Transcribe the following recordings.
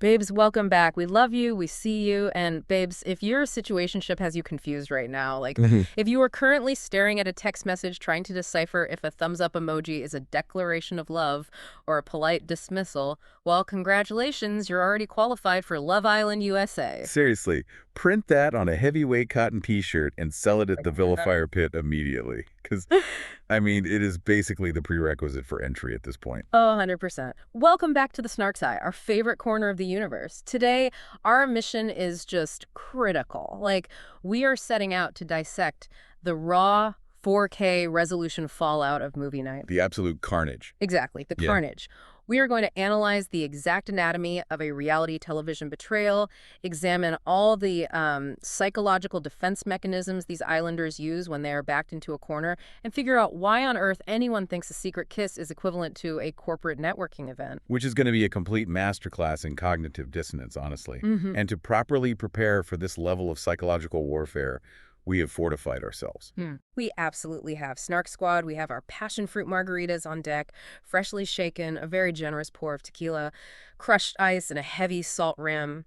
Babes, welcome back. We love you. We see you. And babes, if your situationship has you confused right now, like if you are currently staring at a text message trying to decipher if a thumbs up emoji is a declaration of love or a polite dismissal, well, congratulations, you're already qualified for Love Island USA. Seriously, print that on a heavyweight cotton t-shirt and sell it at the vilifier pit immediately. Because, I mean, it is basically the prerequisite for entry at this point. Oh, 100%. Welcome back to the Snark Squad, our favorite corner of the universe. Today, our mission is just critical. Like, we are setting out to dissect the raw 4K resolution fallout of movie night. The absolute carnage. Exactly, the carnage. We are going to analyze the exact anatomy of a reality television betrayal, examine all the psychological defense mechanisms these islanders use when they are backed into a corner, and figure out why on earth anyone thinks a secret kiss is equivalent to a corporate networking event. Which is going to be a complete masterclass in cognitive dissonance, honestly. And to properly prepare for this level of psychological warfare, we have fortified ourselves. We absolutely have. Snark Squad, we have our passion fruit margaritas on deck, freshly shaken, a very generous pour of tequila, crushed ice, and a heavy salt rim.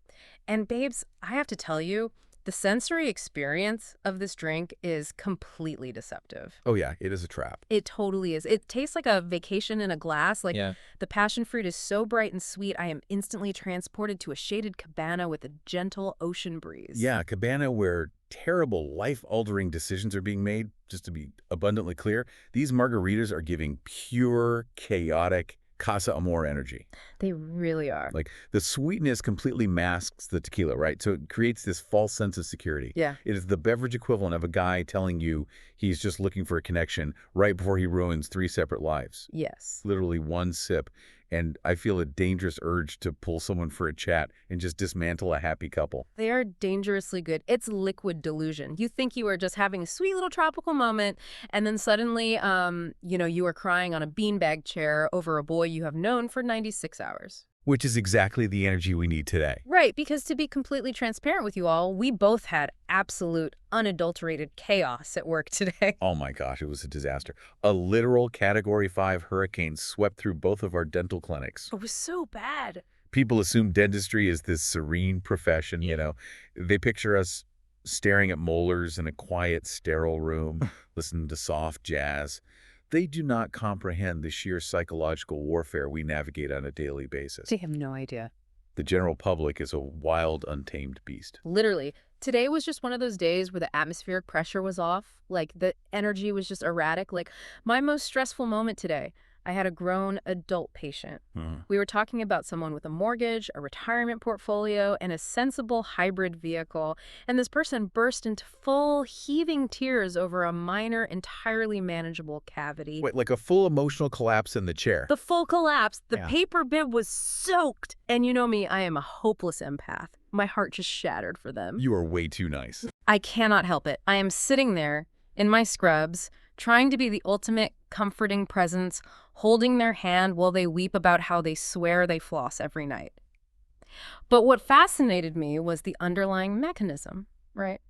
And babes, I have to tell you, the sensory experience of this drink is completely deceptive. Oh yeah, it is a trap. It totally is. It tastes like a vacation in a glass. Like, the passion fruit is so bright and sweet, I am instantly transported to a shaded cabana with a gentle ocean breeze. Yeah, a cabana where terrible, life-altering decisions are being made. Just to be abundantly clear, these margaritas are giving pure, chaotic Casa Amor energy. They really are. Like, the sweetness completely masks the tequila, right? So it creates this false sense of security. Yeah. It is the beverage equivalent of a guy telling you he's just looking for a connection right before he ruins 3 separate lives. Yes. Literally one sip. And I feel a dangerous urge to pull someone for a chat and just dismantle a happy couple. They are dangerously good. It's liquid delusion. You think you are just having a sweet little tropical moment, and then suddenly, you are crying on a beanbag chair over a boy you have known for 96 hours. Which is exactly the energy we need today. Right, because to be completely transparent with you all, we both had absolute, unadulterated chaos at work today. Oh my gosh, it was a disaster. A literal Category 5 hurricane swept through both of our dental clinics. It was so bad. People assume dentistry is this serene profession, They picture us staring at molars in a quiet, sterile room, listening to soft jazz. They do not comprehend the sheer psychological warfare we navigate on a daily basis. They have no idea. The general public is a wild, untamed beast. Literally. Today was just one of those days where the atmospheric pressure was off. Like, the energy was just erratic. Like, my most stressful moment today, I had a grown adult patient. We were talking about someone with a mortgage, a retirement portfolio, and a sensible hybrid vehicle. And this person burst into full heaving tears over a minor, entirely manageable cavity. Wait, like a full emotional collapse in the chair? The full collapse. The paper bib was soaked. And you know me, I am a hopeless empath. My heart just shattered for them. You are way too nice. I cannot help it. I am sitting there in my scrubs, trying to be the ultimate comforting presence, holding their hand while they weep about how they swear they floss every night. But what fascinated me was the underlying mechanism, right?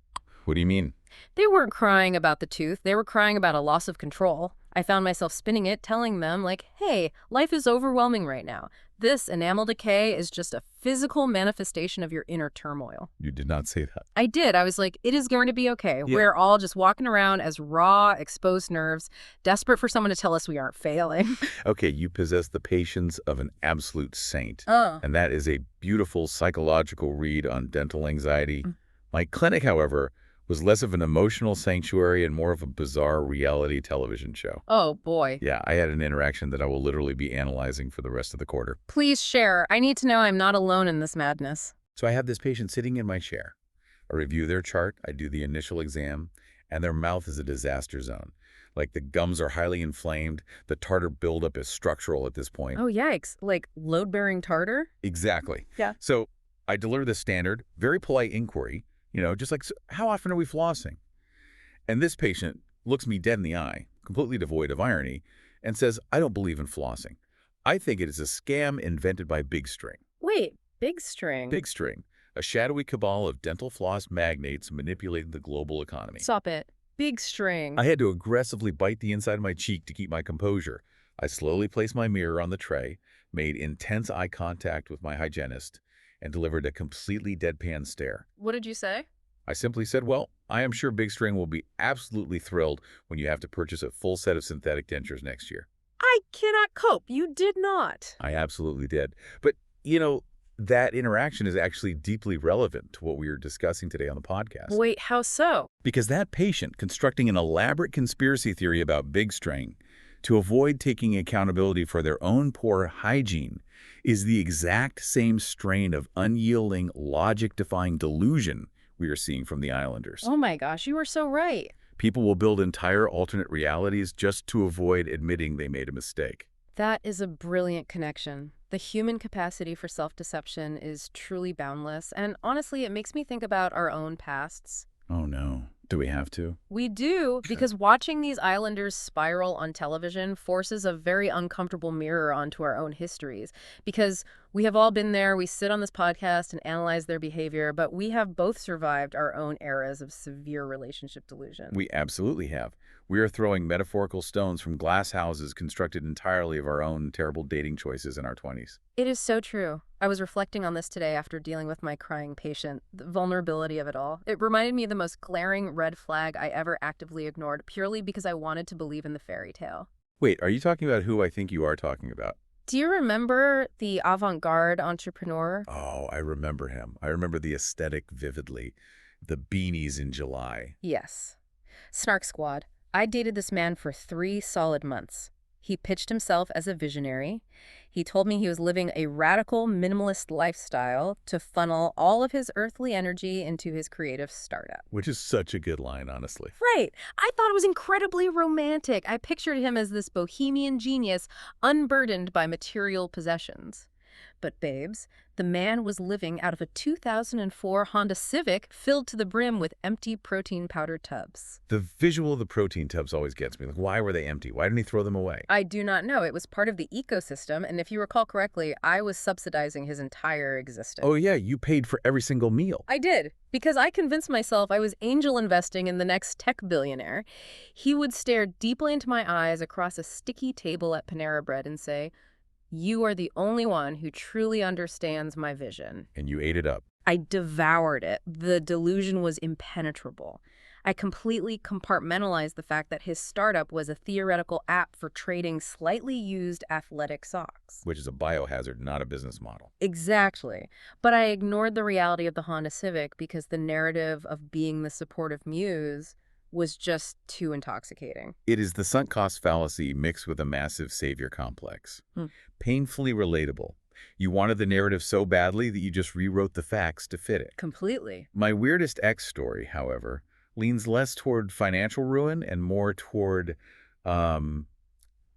What do you mean? They weren't crying about the tooth. They were crying about a loss of control. I found myself spinning it, telling them, like, hey, life is overwhelming right now. This enamel decay is just a physical manifestation of your inner turmoil. You did not say that. I did. I was like, it is going to be okay. Yeah. We're all just walking around as raw, exposed nerves, desperate for someone to tell us we aren't failing. Okay, you possess the patience of an absolute saint. And that is a beautiful psychological read on dental anxiety. My clinic, however, was less of an emotional sanctuary and more of a bizarre reality television show. Oh, boy. Yeah, I had an interaction that I will literally be analyzing for the rest of the quarter. Please share. I need to know I'm not alone in this madness. So I have this patient sitting in my chair. I review their chart, I do the initial exam, and their mouth is a disaster zone. Like, the gums are highly inflamed, the tartar buildup is structural at this point. Oh, yikes. Like load-bearing tartar? Exactly. Yeah. So I deliver the standard, very polite inquiry, just like, so how often are we flossing? And this patient looks me dead in the eye, completely devoid of irony, and says, I don't believe in flossing. I think it is a scam invented by Big String. Wait, Big String? Big String, a shadowy cabal of dental floss magnates manipulating the global economy. Stop it. Big String. I had to aggressively bite the inside of my cheek to keep my composure. I slowly placed my mirror on the tray, made intense eye contact with my hygienist, and delivered a completely deadpan stare. What did you say? I simply said, well, I am sure Big String will be absolutely thrilled when you have to purchase a full set of synthetic dentures next year. I cannot cope. You did not. I absolutely did. But, that interaction is actually deeply relevant to what we are discussing today on the podcast. Wait, how so? Because that patient constructing an elaborate conspiracy theory about Big String to avoid taking accountability for their own poor hygiene is the exact same strain of unyielding, logic-defying delusion we are seeing from the Islanders. Oh my gosh, you are so right. People will build entire alternate realities just to avoid admitting they made a mistake. That is a brilliant connection. The human capacity for self-deception is truly boundless, and honestly, it makes me think about our own pasts. Oh no. Do we have to? We do, because watching these Islanders spiral on television forces a very uncomfortable mirror onto our own histories. Because we have all been there, we sit on this podcast and analyze their behavior, but we have both survived our own eras of severe relationship delusion. We absolutely have. We are throwing metaphorical stones from glass houses constructed entirely of our own terrible dating choices in our 20s. It is so true. I was reflecting on this today after dealing with my crying patient, the vulnerability of it all. It reminded me of the most glaring red flag I ever actively ignored purely because I wanted to believe in the fairy tale. Wait, are you talking about who I think you are talking about? Do you remember the avant-garde entrepreneur? Oh, I remember him. I remember the aesthetic vividly. The beanies in July. Yes. Snark Squad. I dated this man for 3 solid months. He pitched himself as a visionary. He told me he was living a radical, minimalist lifestyle to funnel all of his earthly energy into his creative startup. Which is such a good line, honestly. Right. I thought it was incredibly romantic. I pictured him as this bohemian genius, unburdened by material possessions. But babes, the man was living out of a 2004 Honda Civic filled to the brim with empty protein powder tubs. The visual of the protein tubs always gets me. Like, why were they empty? Why didn't he throw them away? I do not know. It was part of the ecosystem, and if you recall correctly, I was subsidizing his entire existence. Oh yeah, you paid for every single meal. I did, because I convinced myself I was angel investing in the next tech billionaire. He would stare deeply into my eyes across a sticky table at Panera Bread and say, "You are the only one who truly understands my vision." And you ate it up. I devoured it. The delusion was impenetrable. I completely compartmentalized the fact that his startup was a theoretical app for trading slightly used athletic socks. Which is a biohazard, not a business model. Exactly. But I ignored the reality of the Honda Civic because the narrative of being the supportive muse was just too intoxicating. It is the sunk cost fallacy mixed with a massive savior complex. Painfully relatable. You wanted the narrative so badly that you just rewrote the facts to fit it. Completely. My weirdest ex story, however, leans less toward financial ruin and more toward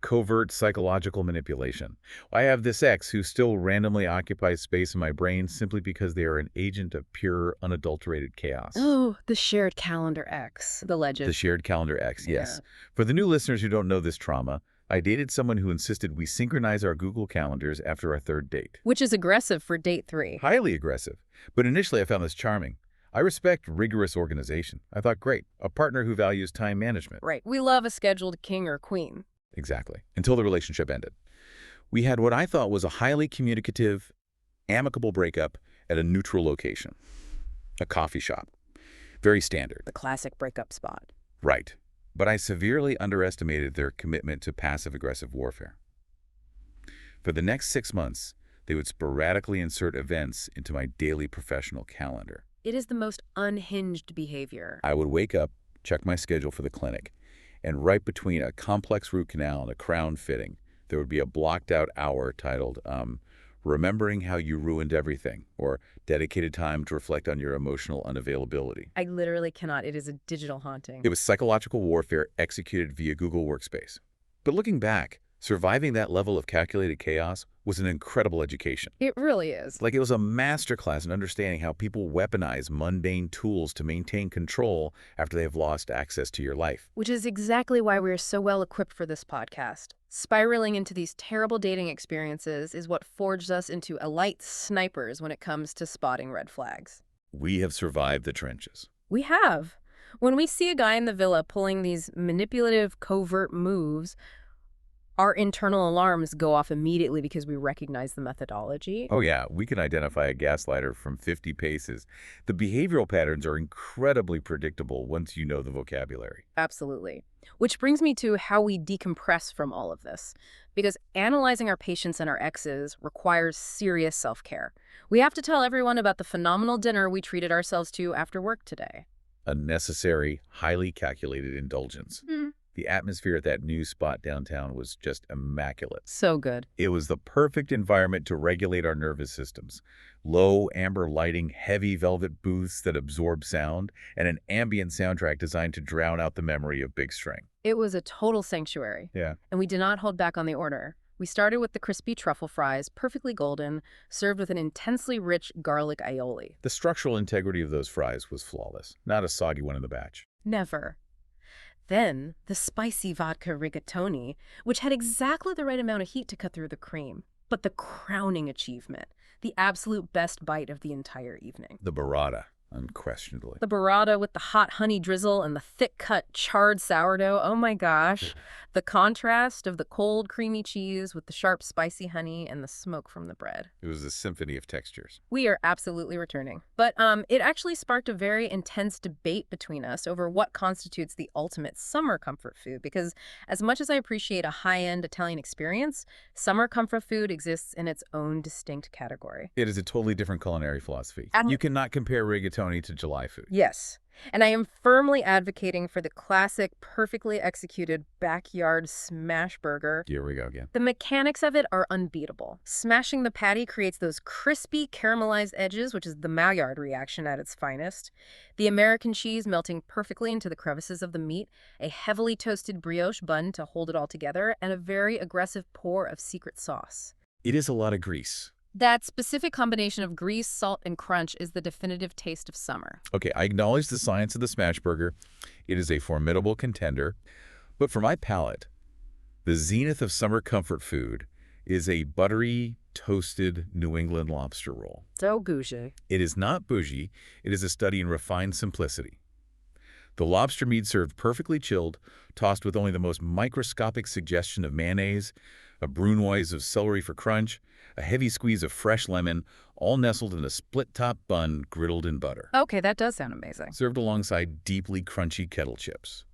covert psychological manipulation. I have this ex who still randomly occupies space in my brain simply because they are an agent of pure, unadulterated chaos. Oh, the shared calendar X, the legend. The shared calendar X, yes. Yeah. For the new listeners who don't know this trauma, I dated someone who insisted we synchronize our Google calendars after our 3rd date. Which is aggressive for date 3. Highly aggressive. But initially I found this charming. I respect rigorous organization. I thought, great, a partner who values time management. Right. We love a scheduled king or queen. Exactly. Until the relationship ended. We had what I thought was a highly communicative, amicable breakup at a neutral location. A coffee shop. Very standard. The classic breakup spot. Right. But I severely underestimated their commitment to passive-aggressive warfare. For the next 6 months, they would sporadically insert events into my daily professional calendar. It is the most unhinged behavior. I would wake up, check my schedule for the clinic, and right between a complex root canal and a crown fitting, there would be a blocked-out hour titled, Remembering How You Ruined Everything, or Dedicated Time to Reflect on Your Emotional Unavailability. I literally cannot. It is a digital haunting. It was psychological warfare executed via Google Workspace. But looking back, surviving that level of calculated chaos was an incredible education. It really is. Like it was a masterclass in understanding how people weaponize mundane tools to maintain control after they have lost access to your life. Which is exactly why we're so well equipped for this podcast. Spiraling into these terrible dating experiences is what forged us into elite snipers when it comes to spotting red flags. We have survived the trenches. We have. When we see a guy in the villa pulling these manipulative, covert moves, Our internal alarms go off immediately because we recognize the methodology. Oh yeah, we can identify a gaslighter from 50 paces. The behavioral patterns are incredibly predictable once you know the vocabulary. Absolutely. Which brings me to how we decompress from all of this. Because analyzing our patients and our exes requires serious self-care. We have to tell everyone about the phenomenal dinner we treated ourselves to after work today. A necessary, highly calculated indulgence. The atmosphere at that new spot downtown was just immaculate. So good. It was the perfect environment to regulate our nervous systems. Low amber lighting, heavy velvet booths that absorb sound, and an ambient soundtrack designed to drown out the memory of Big String. It was a total sanctuary. Yeah. And we did not hold back on the order. We started with the crispy truffle fries, perfectly golden, served with an intensely rich garlic aioli. The structural integrity of those fries was flawless, not a soggy one in the batch. Never. Then, the spicy vodka rigatoni, which had exactly the right amount of heat to cut through the cream. But the crowning achievement, the absolute best bite of the entire evening. The burrata, unquestionably. The burrata with the hot honey drizzle and the thick-cut charred sourdough, oh my gosh. The contrast of the cold creamy cheese with the sharp spicy honey and the smoke from the bread. It was a symphony of textures. We are absolutely returning. But it actually sparked a very intense debate between us over what constitutes the ultimate summer comfort food, because as much as I appreciate a high-end Italian experience, summer comfort food exists in its own distinct category. It is a totally different culinary philosophy. You cannot compare rigatoni to July food. Yes. And I am firmly advocating for the classic, perfectly executed backyard smash burger. Here we go again. The mechanics of it are unbeatable. Smashing the patty creates those crispy, caramelized edges, which is the Maillard reaction at its finest. The American cheese melting perfectly into the crevices of the meat, a heavily toasted brioche bun to hold it all together, and a very aggressive pour of secret sauce. It is a lot of grease. That specific combination of grease, salt, and crunch is the definitive taste of summer. Okay, I acknowledge the science of the smash burger. It is a formidable contender. But for my palate, the zenith of summer comfort food is a buttery, toasted New England lobster roll. So bougie. It is not bougie. It is a study in refined simplicity. The lobster meat served perfectly chilled, tossed with only the most microscopic suggestion of mayonnaise, a brunoise of celery for crunch, a heavy squeeze of fresh lemon, all nestled in a split-top bun griddled in butter. Okay, that does sound amazing. Served alongside deeply crunchy kettle chips.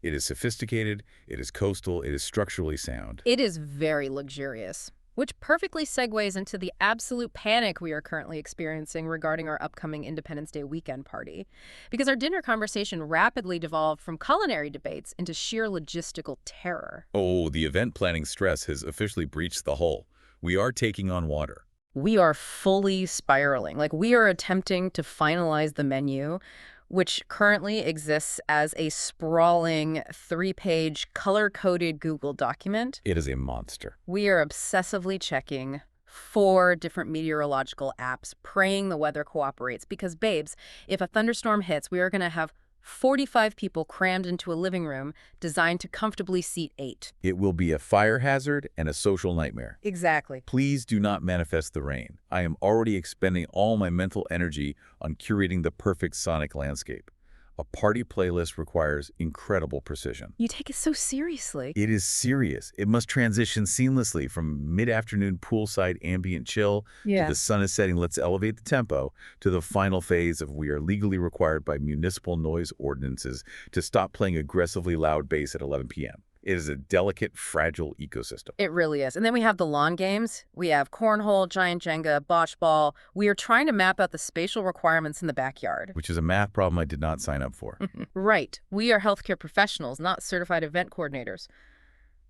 It is sophisticated, it is coastal, it is structurally sound. It is very luxurious, which perfectly segues into the absolute panic we are currently experiencing regarding our upcoming Independence Day weekend party. Because our dinner conversation rapidly devolved from culinary debates into sheer logistical terror. Oh, the event planning stress has officially breached the hull. We are taking on water. We are fully spiraling. We are attempting to finalize the menu, which currently exists as a sprawling 3-page color-coded Google document. It is a monster. We are obsessively checking 4 different meteorological apps, praying the weather cooperates. Because, babes, if a thunderstorm hits, we are going to have 45 people crammed into a living room designed to comfortably seat 8. It will be a fire hazard and a social nightmare. Exactly. Please do not manifest the rain. I am already expending all my mental energy on curating the perfect sonic landscape. A party playlist requires incredible precision. You take it so seriously. It is serious. It must transition seamlessly from mid-afternoon poolside ambient chill to the sun is setting, let's elevate the tempo, to the final phase of we are legally required by municipal noise ordinances to stop playing aggressively loud bass at 11 p.m. It is a delicate, fragile ecosystem. It really is. And then we have the lawn games. We have cornhole, giant Jenga, bocce ball. We are trying to map out the spatial requirements in the backyard. Which is a math problem I did not sign up for. Right. We are healthcare professionals, not certified event coordinators.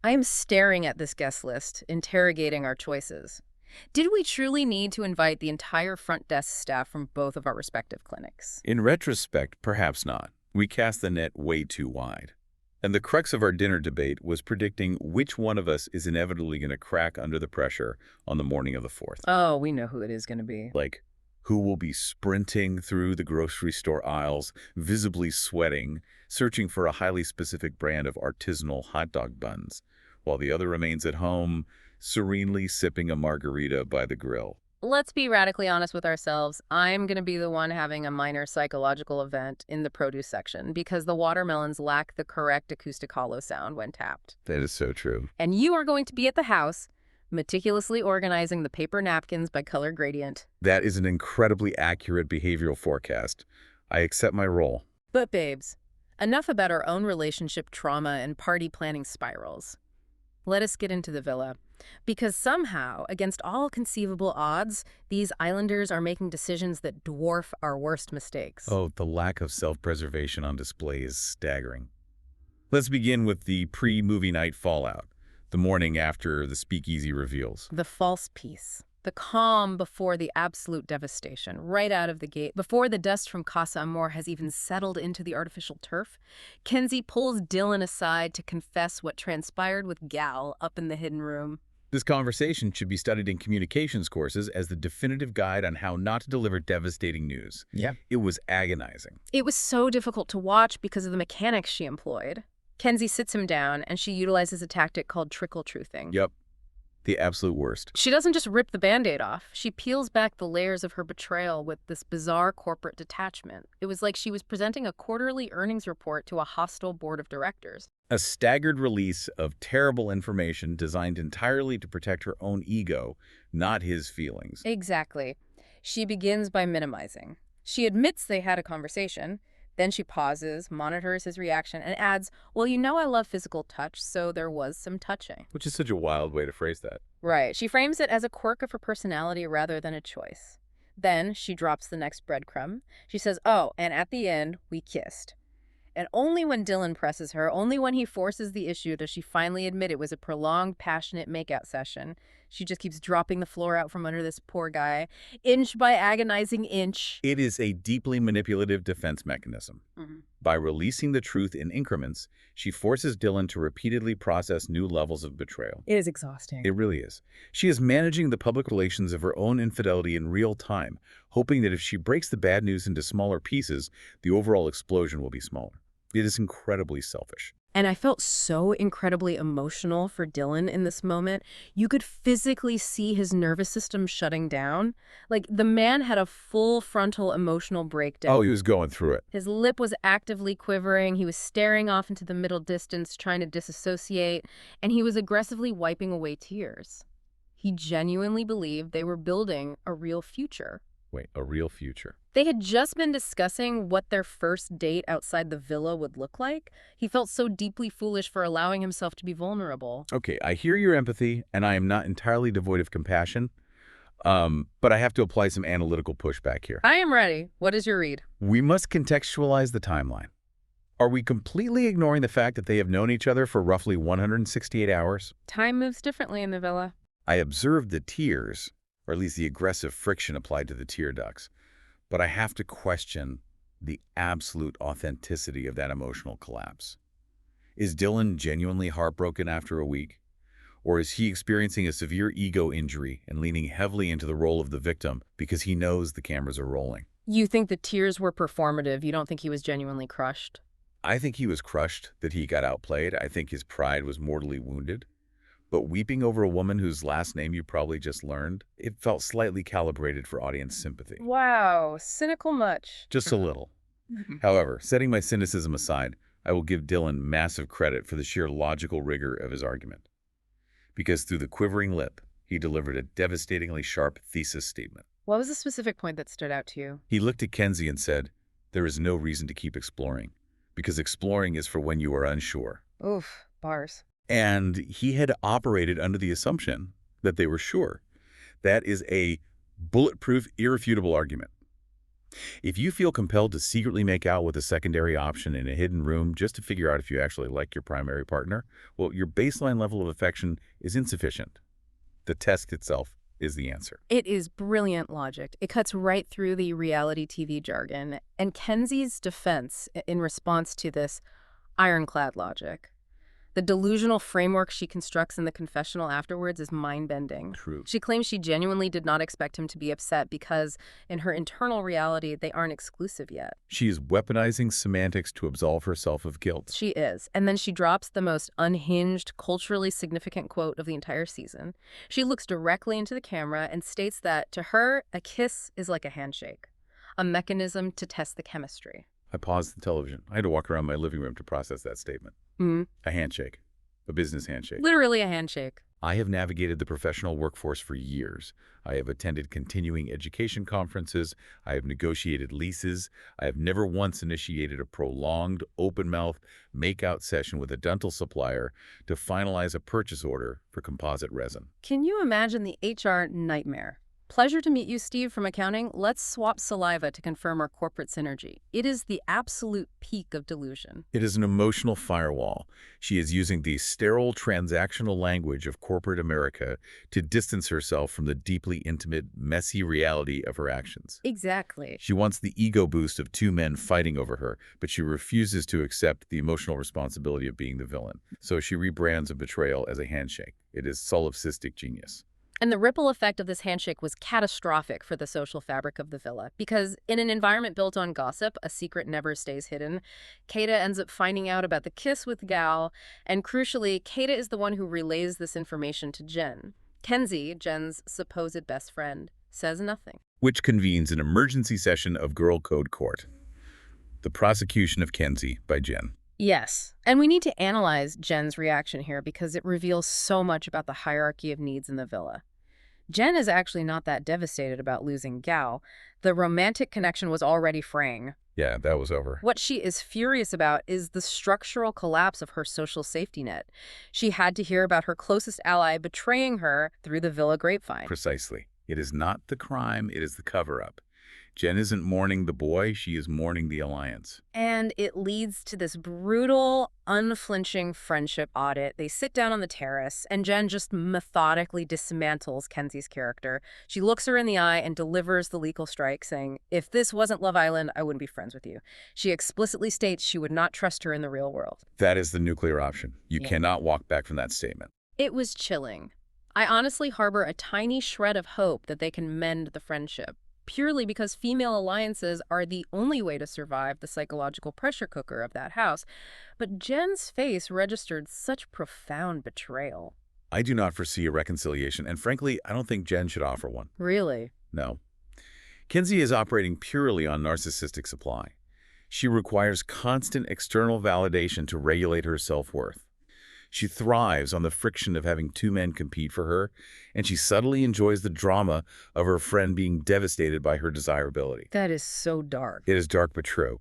I am staring at this guest list, interrogating our choices. Did we truly need to invite the entire front desk staff from both of our respective clinics? In retrospect, perhaps not. We cast the net way too wide. And the crux of our dinner debate was predicting which one of us is inevitably going to crack under the pressure on the morning of the 4th. Oh, we know who it is going to be. Like, who will be sprinting through the grocery store aisles, visibly sweating, searching for a highly specific brand of artisanal hot dog buns, while the other remains at home, serenely sipping a margarita by the grill. Let's be radically honest with ourselves. I'm going to be the one having a minor psychological event in the produce section because the watermelons lack the correct acoustic hollow sound when tapped. That is so true. And you are going to be at the house, meticulously organizing the paper napkins by color gradient. That is an incredibly accurate behavioral forecast. I accept my role. But babes, enough about our own relationship trauma and party planning spirals. Let us get into the villa. Because somehow, against all conceivable odds, these islanders are making decisions that dwarf our worst mistakes. Oh, the lack of self-preservation on display is staggering. Let's begin with the pre-movie night fallout, the morning after the speakeasy reveals. The false peace. The calm before the absolute devastation, right out of the gate, before the dust from Casa Amor has even settled into the artificial turf. Kenzie pulls Dylan aside to confess what transpired with Gal up in the hidden room. This conversation should be studied in communications courses as the definitive guide on how not to deliver devastating news. Yeah. It was agonizing. It was so difficult to watch because of the mechanics she employed. Kenzie sits him down, and she utilizes a tactic called trickle-truthing. Yep. The absolute worst. She doesn't just rip the Band-Aid off. She peels back the layers of her betrayal with this bizarre corporate detachment. It was like she was presenting a quarterly earnings report to a hostile board of directors. A staggered release of terrible information designed entirely to protect her own ego, not his feelings. Exactly. She begins by minimizing. She admits they had a conversation. Then she pauses, monitors his reaction, and adds, well, you know I love physical touch, so there was some touching. Which is such a wild way to phrase that. Right. She frames it as a quirk of her personality rather than a choice. Then she drops the next breadcrumb. She says, oh, and at the end, we kissed. And only when Dylan presses her, only when he forces the issue, does she finally admit it was a prolonged, passionate makeout session. She just keeps dropping the floor out from under this poor guy, inch by agonizing inch. It is a deeply manipulative defense mechanism. By releasing the truth in increments, she forces Dylan to repeatedly process new levels of betrayal. It is exhausting. It really is. She is managing the public relations of her own infidelity in real time, hoping that if she breaks the bad news into smaller pieces, the overall explosion will be smaller. It is incredibly selfish. And I felt so incredibly emotional for Dylan in this moment. You could physically see his nervous system shutting down. Like, the man had a full frontal emotional breakdown. Oh, he was going through it. His lip was actively quivering. He was staring off into the middle distance, trying to disassociate, and he was aggressively wiping away tears. He genuinely believed they were building a real future. Wait, a real future. They had just been discussing what their first date outside the villa would look like. He felt so deeply foolish for allowing himself to be vulnerable. Okay, I hear your empathy, and I am not entirely devoid of compassion, but I have to apply some analytical pushback here. I am ready. What is your read? We must contextualize the timeline. Are we completely ignoring the fact that they have known each other for roughly 168 hours? Time moves differently in the villa. I observed the tears, or at least the aggressive friction applied to the tear ducts, but I have to question the absolute authenticity of that emotional collapse. Is Dylan genuinely heartbroken after a week? Or is he experiencing a severe ego injury and leaning heavily into the role of the victim because he knows the cameras are rolling? You think the tears were performative. You don't think he was genuinely crushed? I think he was crushed, that he got outplayed. I think his pride was mortally wounded. But weeping over a woman whose last name you probably just learned, it felt slightly calibrated for audience sympathy. Wow, cynical much. Just a little. However, setting my cynicism aside, I will give Dylan massive credit for the sheer logical rigor of his argument. Because through the quivering lip, he delivered a devastatingly sharp thesis statement. What was the specific point that stood out to you? He looked at Kenzie and said, there is no reason to keep exploring, because exploring is for when you are unsure. Oof, bars. And he had operated under the assumption that they were sure. That is a bulletproof, irrefutable argument. If you feel compelled to secretly make out with a secondary option in a hidden room just to figure out if you actually like your primary partner, well, your baseline level of affection is insufficient. The test itself is the answer. It is brilliant logic. It cuts right through the reality TV jargon. And Kenzie's defense in response to this ironclad logic. The delusional framework she constructs in the confessional afterwards is mind-bending. True. She claims she genuinely did not expect him to be upset because, in her internal reality, they aren't exclusive yet. She is weaponizing semantics to absolve herself of guilt. She is. And then she drops the most unhinged, culturally significant quote of the entire season. She looks directly into the camera and states that, to her, a kiss is like a handshake, a mechanism to test the chemistry. I paused the television. I had to walk around my living room to process that statement. A handshake. A business handshake. Literally a handshake. I have navigated the professional workforce for years. I have attended continuing education conferences. I have negotiated leases. I have never once initiated a prolonged, open-mouth, make-out session with a dental supplier to finalize a purchase order for composite resin. Can you imagine the HR nightmare? Pleasure to meet you, Steve, from accounting. Let's swap saliva to confirm our corporate synergy. It is the absolute peak of delusion. It is an emotional firewall. She is using the sterile transactional language of corporate America to distance herself from the deeply intimate, messy reality of her actions. Exactly. She wants the ego boost of two men fighting over her, but she refuses to accept the emotional responsibility of being the villain. So she rebrands a betrayal as a handshake. It is solipsistic genius. And the ripple effect of this handshake was catastrophic for the social fabric of the villa, because in an environment built on gossip, a secret never stays hidden. Kata ends up finding out about the kiss with Gal, and crucially, Kata is the one who relays this information to Jen. Kenzie, Jen's supposed best friend, says nothing. Which convenes an emergency session of Girl Code Court. The prosecution of Kenzie by Jen. Yes, and we need to analyze Jen's reaction here because it reveals so much about the hierarchy of needs in the villa. Jen is actually not that devastated about losing Gao. The romantic connection was already fraying. Yeah, that was over. What she is furious about is the structural collapse of her social safety net. She had to hear about her closest ally betraying her through the villa grapevine. Precisely. It is not the crime, it is the cover-up. Jen isn't mourning the boy, she is mourning the alliance. And it leads to this brutal, unflinching friendship audit. They sit down on the terrace, and Jen just methodically dismantles Kenzie's character. She looks her in the eye and delivers the legal strike, saying, "If this wasn't Love Island, I wouldn't be friends with you." She explicitly states she would not trust her in the real world. That is the nuclear option. You Yeah. cannot walk back from that statement. It was chilling. I honestly harbor a tiny shred of hope that they can mend the friendship, purely because female alliances are the only way to survive the psychological pressure cooker of that house. But Jen's face registered such profound betrayal. I do not foresee a reconciliation, and frankly, I don't think Jen should offer one. Really? No. Kenzie is operating purely on narcissistic supply. She requires constant external validation to regulate her self-worth. She thrives on the friction of having two men compete for her, and she subtly enjoys the drama of her friend being devastated by her desirability. That is so dark. It is dark but true.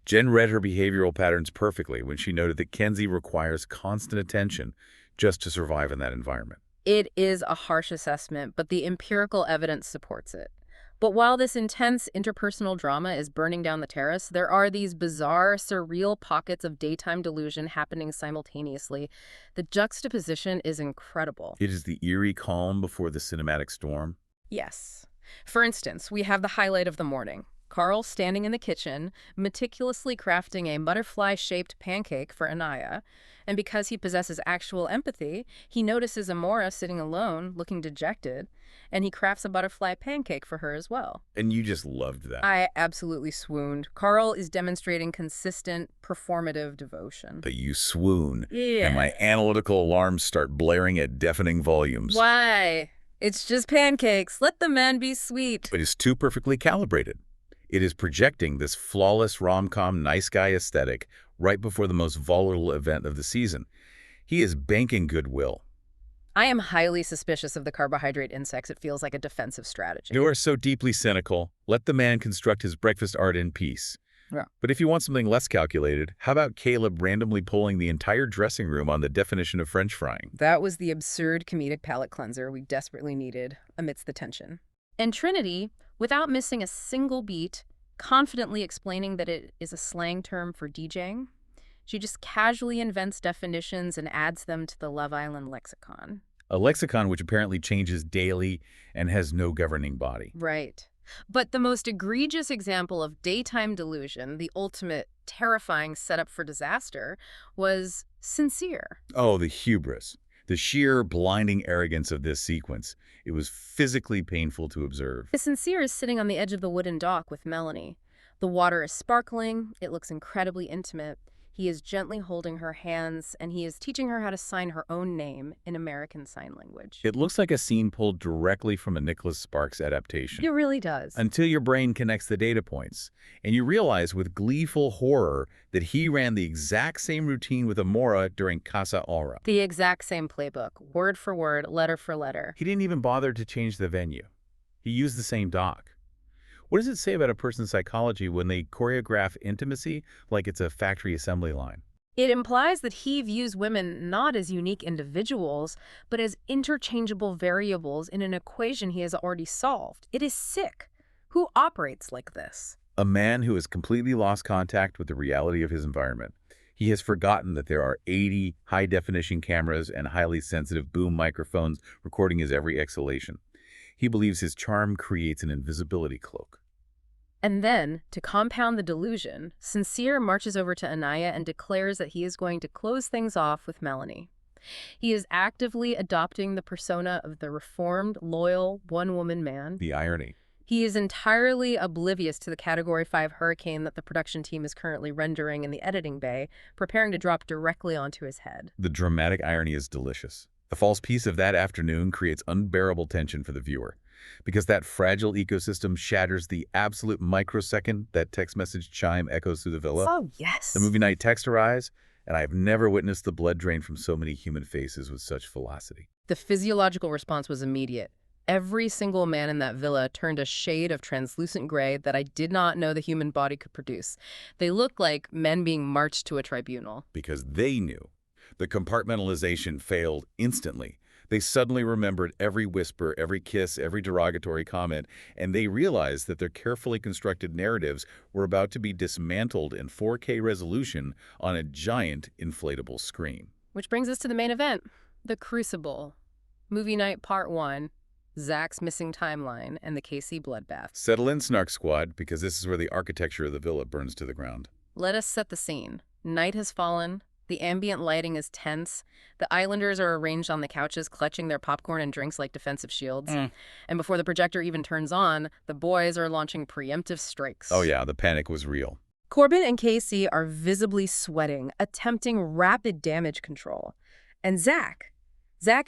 Jen read her behavioral patterns perfectly when she noted that Kenzie requires constant attention just to survive in that environment. It is a harsh assessment, but the empirical evidence supports it. But while this intense interpersonal drama is burning down the terrace, there are these bizarre, surreal pockets of daytime delusion happening simultaneously. The juxtaposition is incredible. It is the eerie calm before the cinematic storm. Yes. For instance, we have the highlight of the morning. Carl standing in the kitchen, meticulously crafting a butterfly-shaped pancake for Anaya. And because he possesses actual empathy, he notices Amora sitting alone, looking dejected, and he crafts a butterfly pancake for her as well. And you just loved that. I absolutely swooned. Carl is demonstrating consistent, performative devotion. But you swoon, Yeah. and my analytical alarms start blaring at deafening volumes. Why? It's just pancakes. Let the man be sweet. It is too perfectly calibrated. It is projecting this flawless rom-com nice guy aesthetic right before the most volatile event of the season. He is banking goodwill. I am highly suspicious of the carbohydrate insects. It feels like a defensive strategy. You are so deeply cynical. Let the man construct his breakfast art in peace. Yeah. But if you want something less calculated, how about Caleb randomly pulling the entire dressing room on the definition of French frying? That was the absurd comedic palate cleanser we desperately needed amidst the tension. And Trinity, without missing a single beat, confidently explaining that it is a slang term for DJing, she just casually invents definitions and adds them to the Love Island lexicon. A lexicon which apparently changes daily and has no governing body. Right. But the most egregious example of daytime delusion, the ultimate terrifying setup for disaster, was sincere. Oh, the hubris. The sheer blinding arrogance of this sequence. It was physically painful to observe. The sincere is sitting on the edge of the wooden dock with Melanie. The water is sparkling, it looks incredibly intimate. He is gently holding her hands, and he is teaching her how to sign her own name in American Sign Language. It looks like a scene pulled directly from a Nicholas Sparks adaptation. It really does. Until your brain connects the data points, and you realize with gleeful horror that he ran the exact same routine with Amora during Casa Aura. The exact same playbook, word for word, letter for letter. He didn't even bother to change the venue. He used the same dock. What does it say about a person's psychology when they choreograph intimacy like it's a factory assembly line? It implies that he views women not as unique individuals, but as interchangeable variables in an equation he has already solved. It is sick. Who operates like this? A man who has completely lost contact with the reality of his environment. He has forgotten that there are 80 high-definition cameras and highly sensitive boom microphones recording his every exhalation. He believes his charm creates an invisibility cloak. And then, to compound the delusion, Sincere marches over to Anaya and declares that he is going to close things off with Melanie. He is actively adopting the persona of the reformed, loyal, one-woman man. The irony. He is entirely oblivious to the Category 5 hurricane that the production team is currently rendering in the editing bay, preparing to drop directly onto his head. The dramatic irony is delicious. The false peace of that afternoon creates unbearable tension for the viewer, because that fragile ecosystem shatters the absolute microsecond that text message chime echoes through the villa. Oh, yes. The movie night text arrives, and I have never witnessed the blood drain from so many human faces with such velocity. The physiological response was immediate. Every single man in that villa turned a shade of translucent gray that I did not know the human body could produce. They looked like men being marched to a tribunal. Because they knew. The compartmentalization failed instantly. They suddenly remembered every whisper, every kiss, every derogatory comment, and they realized that their carefully constructed narratives were about to be dismantled in 4K resolution on a giant inflatable screen. Which brings us to the main event, The Crucible. Movie night part 1, Zach's missing timeline, and the KC bloodbath. Settle in, Snark Squad, because this is where the architecture of the villa burns to the ground. Let us set the scene. Night has fallen. The ambient lighting is tense. The islanders are arranged on the couches, clutching their popcorn and drinks like defensive shields. And before the projector even turns on, the boys are launching preemptive strikes. Oh yeah, the panic was real. Corbin and Casey are visibly sweating, attempting rapid damage control. And Zach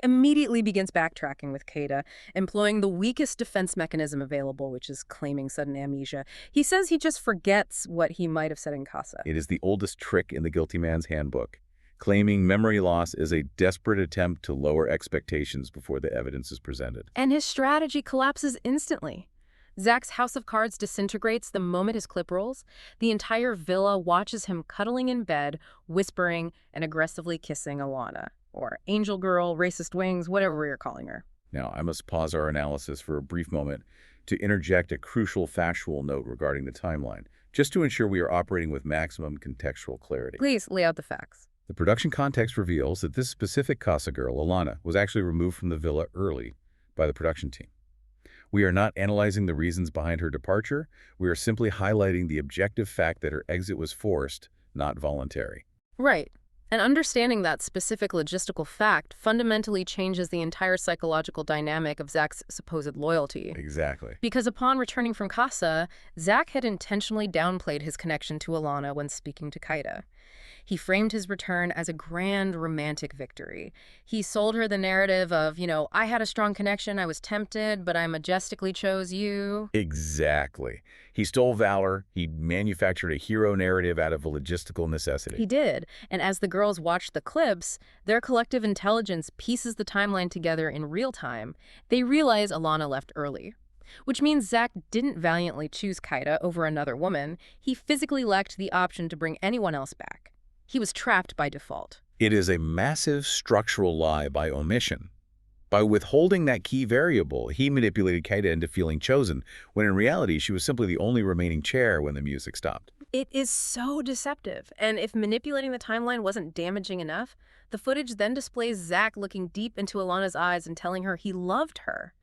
immediately begins backtracking with Kada, employing the weakest defense mechanism available, which is claiming sudden amnesia. He says he just forgets what he might have said in Casa. It is the oldest trick in the guilty man's handbook. Claiming memory loss is a desperate attempt to lower expectations before the evidence is presented. And his strategy collapses instantly. Zach's house of cards disintegrates the moment his clip rolls. The entire villa watches him cuddling in bed, whispering, and aggressively kissing Alana. Or Angel Girl, Racist Wings, whatever you're calling her. Now, I must pause our analysis for a brief moment to interject a crucial factual note regarding the timeline, just to ensure we are operating with maximum contextual clarity. Please lay out the facts. The production context reveals that this specific Casa girl, Alana, was actually removed from the villa early by the production team. We are not analyzing the reasons behind her departure. We are simply highlighting the objective fact that her exit was forced, not voluntary. Right. And understanding that specific logistical fact fundamentally changes the entire psychological dynamic of Zach's supposed loyalty. Exactly. Because upon returning from Casa, Zach had intentionally downplayed his connection to Alana when speaking to Kaida. He framed his return as a grand romantic victory. He sold her the narrative of, I had a strong connection, I was tempted, but I majestically chose you. Exactly. He stole valor. He manufactured a hero narrative out of a logistical necessity. He did. And as the girls watched the clips, their collective intelligence pieces the timeline together in real time. They realize Alana left early. Which means Zach didn't valiantly choose Kaida over another woman. He physically lacked the option to bring anyone else back. He was trapped by default. It is a massive structural lie by omission. By withholding that key variable, he manipulated Kaida into feeling chosen, when in reality she was simply the only remaining chair when the music stopped. It is so deceptive. And if manipulating the timeline wasn't damaging enough, the footage then displays Zach looking deep into Alana's eyes and telling her he loved her.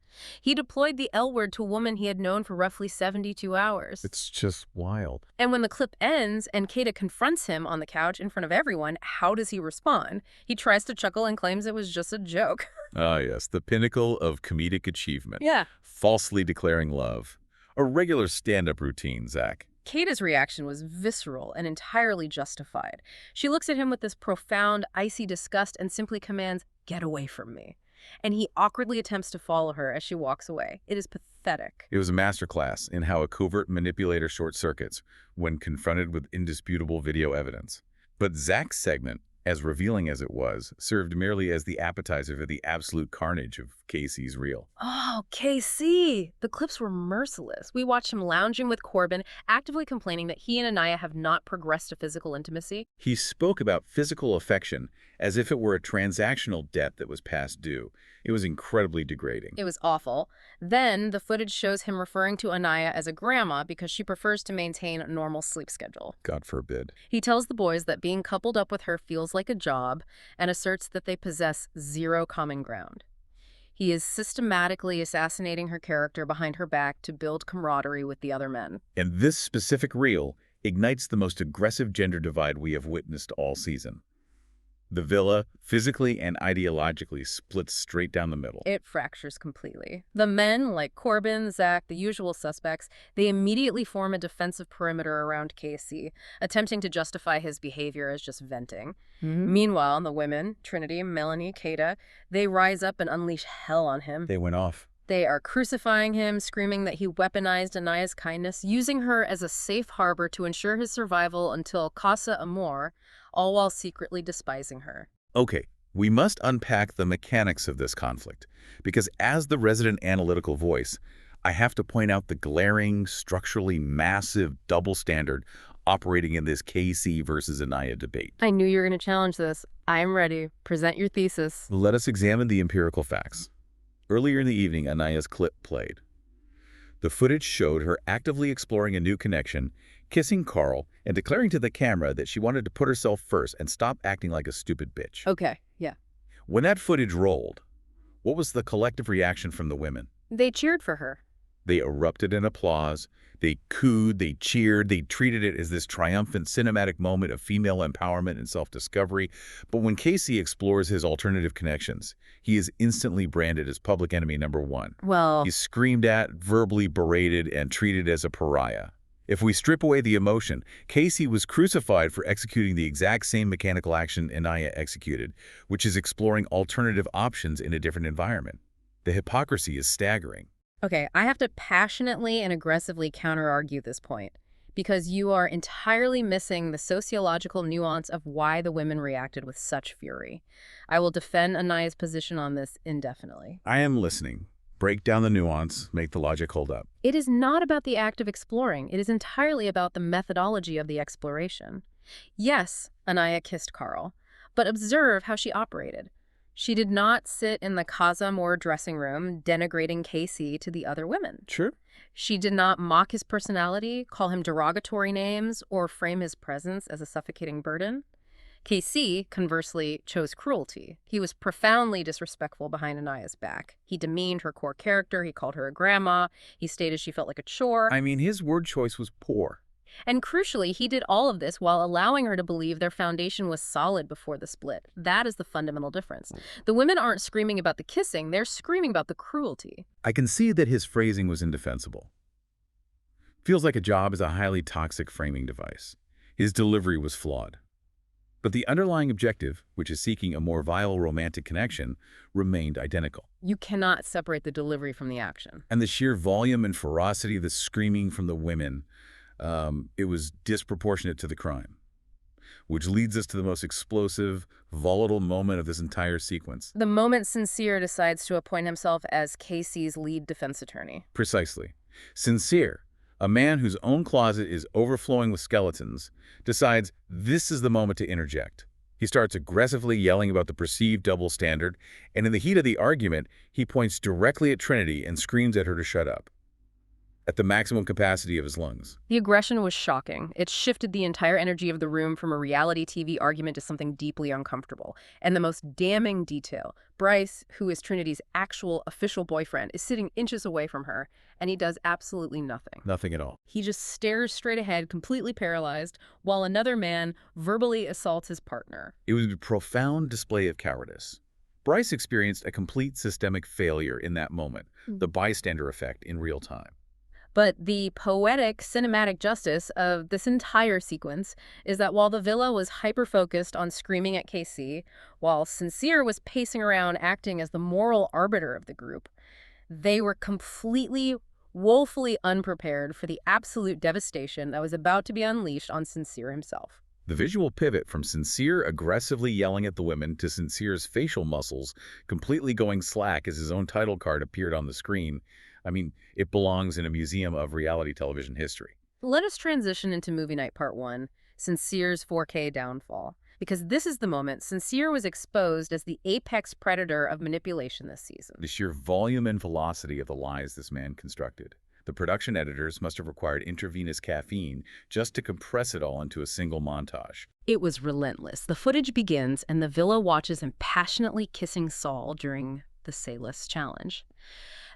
He deployed the L word to a woman he had known for roughly 72 hours. It's just wild. And when the clip ends and Kata confronts him on the couch in front of everyone, how does he respond? He tries to chuckle and claims it was just a joke. Ah, yes, the pinnacle of comedic achievement. Yeah. Falsely declaring love. A regular stand-up routine, Zach. Kata's reaction was visceral and entirely justified. She looks at him with this profound, icy disgust and simply commands, "Get away from me." And he awkwardly attempts to follow her as she walks away. It is pathetic. It was a masterclass in how a covert manipulator short-circuits when confronted with indisputable video evidence. But Zach's segment, as revealing as it was, served merely as the appetizer for the absolute carnage of Casey's reel. Oh, KC! The clips were merciless. We watched him lounging with Corbin, actively complaining that he and Anaya have not progressed to physical intimacy. He spoke about physical affection as if it were a transactional debt that was past due. It was incredibly degrading. It was awful. Then the footage shows him referring to Anaya as a grandma because she prefers to maintain a normal sleep schedule. God forbid. He tells the boys that being coupled up with her feels like a job and asserts that they possess zero common ground. He is systematically assassinating her character behind her back to build camaraderie with the other men. And this specific reel ignites the most aggressive gender divide we have witnessed all season. The villa, physically and ideologically, splits straight down the middle. It fractures completely. The men, like Corbin, Zach, the usual suspects, they immediately form a defensive perimeter around Casey, attempting to justify his behavior as just venting. Meanwhile, the women, Trinity, Melanie, Kata, they rise up and unleash hell on him. They went off. They are crucifying him, screaming that he weaponized Anaya's kindness, using her as a safe harbor to ensure his survival until Casa Amor, all while secretly despising her. Okay, we must unpack the mechanics of this conflict, because as the resident analytical voice, I have to point out the glaring, structurally massive double standard operating in this KC versus Anaya debate. I knew you were going to challenge this. I'm ready. Present your thesis. Let us examine the empirical facts. Earlier in the evening, Anaya's clip played. The footage showed her actively exploring a new connection, kissing Carl, and declaring to the camera that she wanted to put herself first and stop acting like a stupid bitch. Okay, yeah. When that footage rolled, what was the collective reaction from the women? They cheered for her. They erupted in applause. They cooed, they cheered, they treated it as this triumphant cinematic moment of female empowerment and self-discovery. But when Casey explores his alternative connections, he is instantly branded as public enemy number one. Well, He's screamed at, verbally berated, and treated as a pariah. If we strip away the emotion, Casey was crucified for executing the exact same mechanical action Anaya executed, which is exploring alternative options in a different environment. The hypocrisy is staggering. okay, I have to passionately and aggressively counter-argue this point, because you are entirely missing the sociological nuance of why the women reacted with such fury. I will defend Anaya's position on this indefinitely. I am listening. Break down the nuance, make the logic hold up. It is not about the act of exploring. It is entirely about the methodology of the exploration. Yes, Anaya kissed Carl, but observe how she operated. She did not sit in the Casa Amor dressing room denigrating Casey to the other women. Sure. She did not mock his personality, call him derogatory names, or frame his presence as a suffocating burden. Casey, conversely, chose cruelty. He was profoundly disrespectful behind Anaya's back. He demeaned her core character, he called her a grandma, he stated she felt like a chore. I mean, his word choice was poor. And crucially, he did all of this while allowing her to believe their foundation was solid before the split. That is the fundamental difference. The women aren't screaming about the kissing, they're screaming about the cruelty. I can see that his phrasing was indefensible. Feels like a job is a highly toxic framing device. His delivery was flawed. But the underlying objective, which is seeking a more viable romantic connection, remained identical. You cannot separate the delivery from the action. And the sheer volume and ferocity of the screaming from the women, it was disproportionate to the crime. Which leads us to the most explosive, volatile moment of this entire sequence. The moment Sincere decides to appoint himself as Casey's lead defense attorney. Precisely. Sincere, a man whose own closet is overflowing with skeletons, decides this is the moment to interject. He starts aggressively yelling about the perceived double standard, and in the heat of the argument, he points directly at Trinity and screams at her to shut up. at the maximum capacity of his lungs. The aggression was shocking. It shifted the entire energy of the room from a reality TV argument to something deeply uncomfortable. And the most damning detail, Bryce, who is Trinity's actual official boyfriend, is sitting inches away from her, and he does absolutely nothing. Nothing at all. He just stares straight ahead, completely paralyzed, while another man verbally assaults his partner. It was a profound display of cowardice. Bryce experienced a complete systemic failure in that moment, the bystander effect in real time. But the poetic cinematic justice of this entire sequence is that while the villa was hyper-focused on screaming at KC, while Sincere was pacing around acting as the moral arbiter of the group, they were completely, woefully unprepared for the absolute devastation that was about to be unleashed on Sincere himself. The visual pivot from Sincere aggressively yelling at the women to Sincere's facial muscles completely going slack as his own title card appeared on the screen. I mean, it belongs in a museum of reality television history. Let us transition into Movie Night Part 1, Sincere's 4K downfall. Because this is the moment Sincere was exposed as the apex predator of manipulation this season. The sheer volume and velocity of the lies this man constructed. The production editors must have required intravenous caffeine just to compress it all into a single montage. It was relentless. The footage begins, and the villa watches him passionately kissing Saul during the Say Less challenge.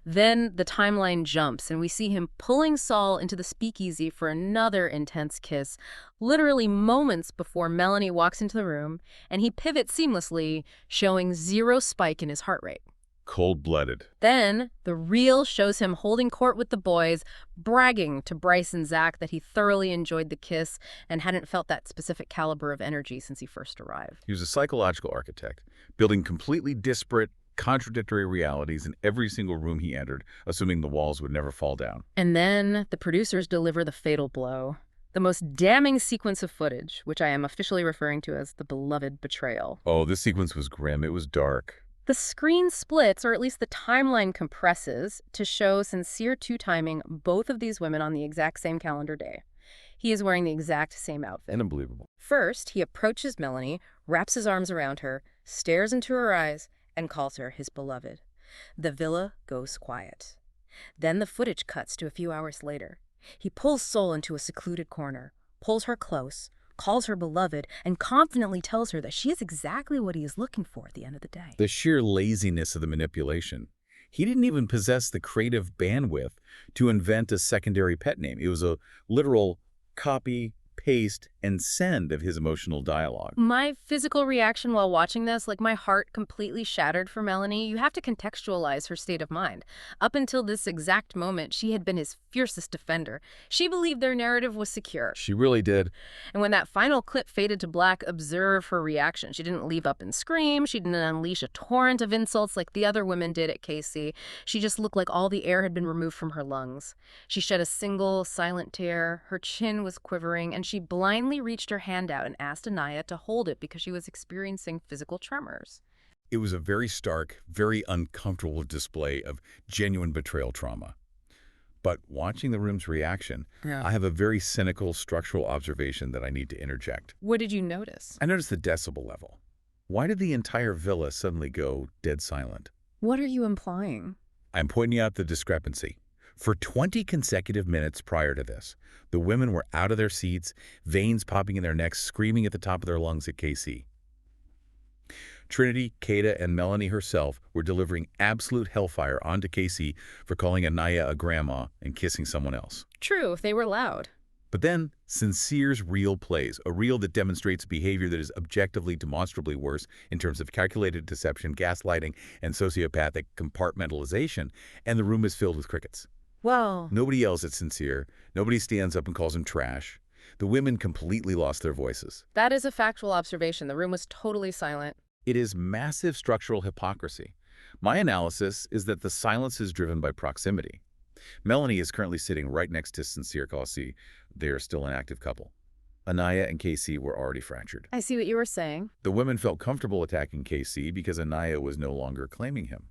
Then the timeline jumps, and we see him pulling Saul into the speakeasy for another intense kiss, literally moments before Melanie walks into the room, and he pivots seamlessly, showing zero spike in his heart rate. Cold-blooded. Then, the reel shows him holding court with the boys, bragging to Bryce and Zach that he thoroughly enjoyed the kiss and hadn't felt that specific caliber of energy since he first arrived. He was a psychological architect, building completely disparate, contradictory realities in every single room he entered, assuming the walls would never fall down. And then, the producers deliver the fatal blow. The most damning sequence of footage, which I am officially referring to as the beloved betrayal. Oh, this sequence was grim. It was dark. The screen splits, or at least the timeline compresses, to show Sincere two-timing both of these women on the exact same calendar day. He is wearing the exact same outfit. Unbelievable. First, he approaches Melanie, wraps his arms around her, stares into her eyes, and calls her his beloved. The villa goes quiet. Then the footage cuts to a few hours later. He pulls Sol into a secluded corner, pulls her close, calls her beloved, and confidently tells her that she is exactly what he is looking for at the end of the day. The sheer laziness of the manipulation. He didn't even possess the creative bandwidth to invent a secondary pet name. It was a literal copy, paste, and send of his emotional dialogue. My physical reaction while watching this, like my heart completely shattered for Melanie. You have to contextualize her state of mind. Up until this exact moment, she had been his fiercest defender. She believed their narrative was secure. She really did. And when that final clip faded to black, observe her reaction. She didn't leave up and scream. She didn't unleash a torrent of insults like the other women did at KC. She just looked like all the air had been removed from her lungs. She shed a single silent tear. Her chin was quivering, and she blindly reached her hand out and asked Anaya to hold it because she was experiencing physical tremors. It was a very stark, very uncomfortable display of genuine betrayal trauma. But watching the room's reaction, I have a very cynical structural observation that I need to interject. What did you notice? I noticed the decibel level. Why did the entire villa suddenly go dead silent? What are you implying? I'm pointing out the discrepancy. For 20 consecutive minutes prior to this, the women were out of their seats, veins popping in their necks, screaming at the top of their lungs at KC. Trinity, Kata, and Melanie herself were delivering absolute hellfire onto Casey for calling Anaya a grandma and kissing someone else. True, they were loud. But then, Sincere's reel plays, a reel that demonstrates behavior that is objectively demonstrably worse in terms of calculated deception, gaslighting, and sociopathic compartmentalization, and the room is filled with crickets. Well, Nobody yells at Sincere. Nobody stands up and calls him trash. The women completely lost their voices. that is a factual observation. The room was totally silent. It is massive structural hypocrisy. My analysis is that the silence is driven by proximity. Melanie is currently sitting right next to Sincere Kelsey. They are still an active couple. Anaya and KC were already fractured. I see what you were saying. The women felt comfortable attacking KC because Anaya was no longer claiming him.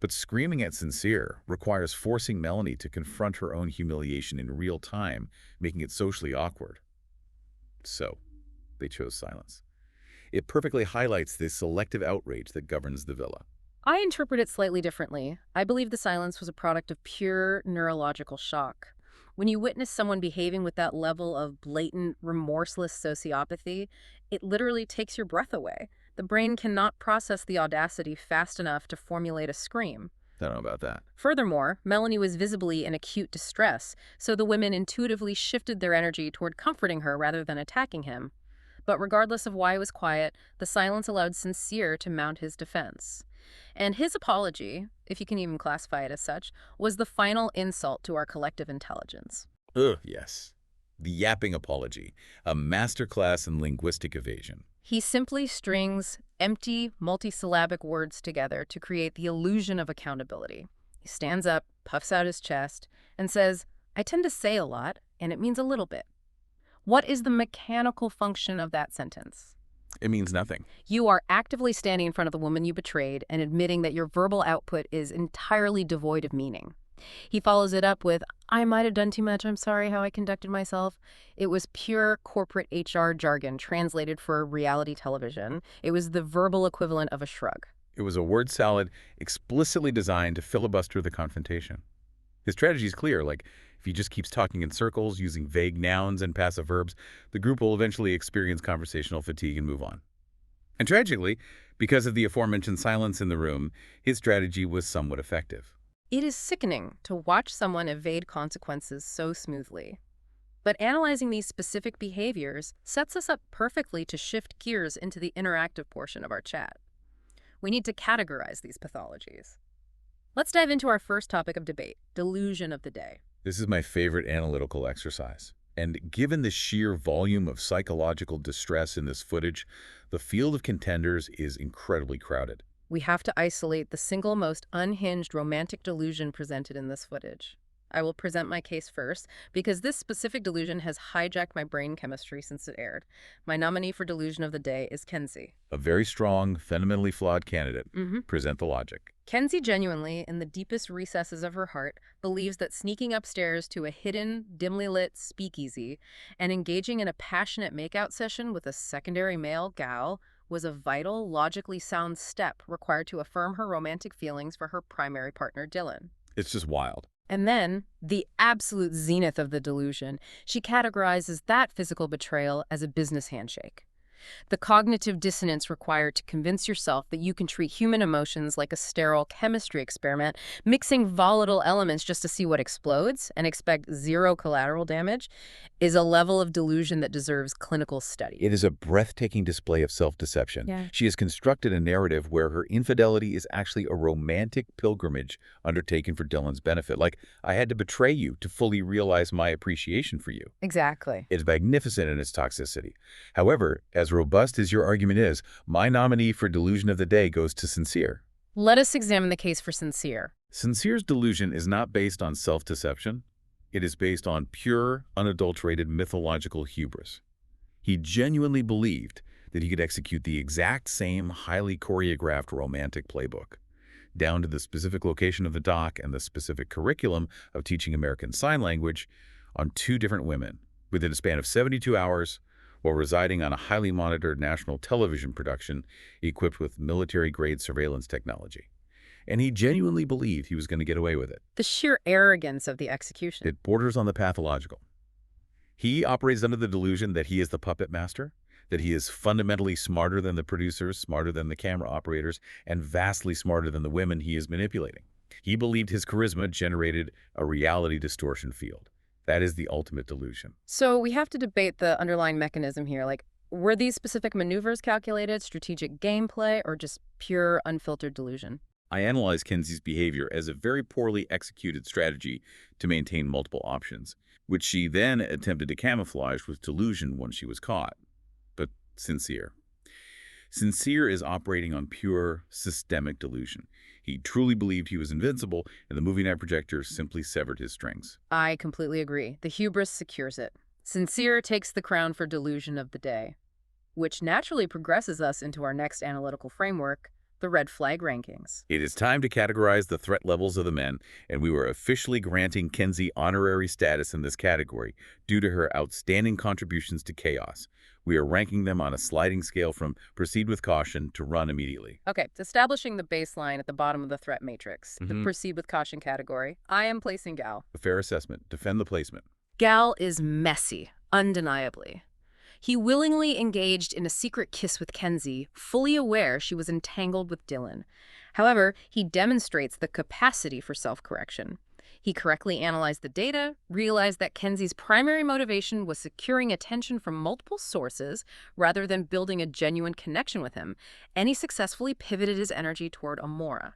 But screaming at Sincere requires forcing Melanie to confront her own humiliation in real time, making it socially awkward. So, they chose silence. It perfectly highlights the selective outrage that governs the villa. I interpret it slightly differently. I believe the silence was a product of pure neurological shock. When you witness someone behaving with that level of blatant, remorseless sociopathy, it literally takes your breath away. The brain cannot process the audacity fast enough to formulate a scream. I don't know about that. Furthermore, Melanie was visibly in acute distress, so the women intuitively shifted their energy toward comforting her rather than attacking him. But regardless of why it was quiet, the silence allowed Sincere to mount his defense. And his apology, if you can even classify it as such, was the final insult to our collective intelligence. Ugh, yes. The yapping apology, a masterclass in linguistic evasion. He simply strings empty, multisyllabic words together to create the illusion of accountability. He stands up, puffs out his chest, and says, "I tend to say a lot, and it means a little bit." What is the mechanical function of that sentence? It means nothing. You are actively standing in front of the woman you betrayed and admitting that your verbal output is entirely devoid of meaning. He follows it up with, "I might have done too much. I'm sorry how I conducted myself." It was pure corporate HR jargon translated for reality television. It was the verbal equivalent of a shrug. It was a word salad explicitly designed to filibuster the confrontation. His strategy is clear, like if he just keeps talking in circles, using vague nouns and passive verbs, the group will eventually experience conversational fatigue and move on. And tragically, because of the aforementioned silence in the room, his strategy was somewhat effective. It is sickening to watch someone evade consequences so smoothly. But analyzing these specific behaviors sets us up perfectly to shift gears into the interactive portion of our chat. We need to categorize these pathologies. Let's dive into our first topic of debate, delusion of the day. This is my favorite analytical exercise. And given the sheer volume of psychological distress in this footage, the field of contenders is incredibly crowded. We have to isolate the single most unhinged romantic delusion presented in this footage. I will present my case first, because this specific delusion has hijacked my brain chemistry since it aired. My nominee for delusion of the day is Kenzie. A very strong, fundamentally flawed candidate. Present the logic. Kenzie genuinely, in the deepest recesses of her heart, believes that sneaking upstairs to a hidden, dimly lit speakeasy and engaging in a passionate makeout session with a secondary male gal was a vital, logically sound step required to affirm her romantic feelings for her primary partner, Dylan. It's just wild. And then, the absolute zenith of the delusion, she categorizes that physical betrayal as a business handshake. The cognitive dissonance required to convince yourself that you can treat human emotions like a sterile chemistry experiment, mixing volatile elements just to see what explodes and expect zero collateral damage, is a level of delusion that deserves clinical study. It is a breathtaking display of self-deception. Yeah. She has constructed a narrative where her infidelity is actually a romantic pilgrimage undertaken for Dylan's benefit. Like, I had to betray you to fully realize my appreciation for you. Exactly. It's magnificent in its toxicity. However, as robust as your argument is, my nominee for delusion of the day goes to Sincere. Let us examine the case for Sincere. Sincere's delusion is not based on self-deception. It is based on pure, unadulterated mythological hubris. He genuinely believed that he could execute the exact same highly choreographed romantic playbook, down to the specific location of the dock and the specific curriculum of teaching American Sign Language, on 2 different women within a span of 72 hours, while residing on a highly monitored national television production equipped with military-grade surveillance technology. And he genuinely believed he was going to get away with it. The sheer arrogance of the execution. It borders on the pathological. He operates under the delusion that he is the puppet master, that he is fundamentally smarter than the producers, smarter than the camera operators, and vastly smarter than the women he is manipulating. He believed his charisma generated a reality distortion field. That is the ultimate delusion. So we have to debate the underlying mechanism here. Like, were these specific maneuvers calculated, strategic gameplay, or just pure unfiltered delusion? I analyze Kenzie's behavior as a very poorly executed strategy to maintain multiple options, which she then attempted to camouflage with delusion when she was caught. But Sincere is operating on pure systemic delusion. He truly believed he was invincible, and the movie night projector simply severed his strings. I completely agree. The hubris secures it. Sincere takes the crown for delusion of the day, which naturally progresses us into our next analytical framework, the red flag rankings. It is time to categorize the threat levels of the men, and we were officially granting Kenzie honorary status in this category due to her outstanding contributions to chaos. We are ranking them on a sliding scale from proceed with caution to run immediately. Okay, establishing the baseline at the bottom of the threat matrix, the proceed with caution category, I am placing Gal. A fair assessment. Defend the placement. Gal is messy, undeniably. He willingly engaged in a secret kiss with Kenzie, fully aware she was entangled with Dylan. However, he demonstrates the capacity for self-correction. He correctly analyzed the data, realized that Kenzie's primary motivation was securing attention from multiple sources rather than building a genuine connection with him, and he successfully pivoted his energy toward Amora.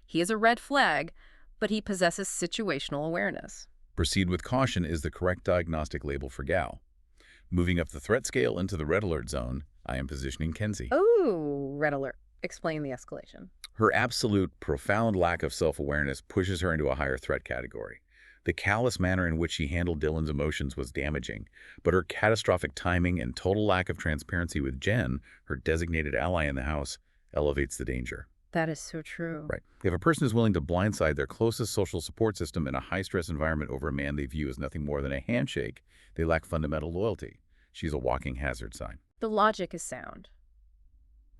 He is a red flag, but he possesses situational awareness. Proceed with caution is the correct diagnostic label for Gal. Moving up the threat scale into the red alert zone, I am positioning Kenzie. Ooh, red alert. Explain the escalation. Her absolute, profound lack of self-awareness pushes her into a higher threat category. The callous manner in which she handled Dylan's emotions was damaging, but her catastrophic timing and total lack of transparency with Jen, her designated ally in the house, elevates the danger. That is so true. Right. If a person is willing to blindside their closest social support system in a high-stress environment over a man they view as nothing more than a handshake, they lack fundamental loyalty. She's a walking hazard sign. The logic is sound.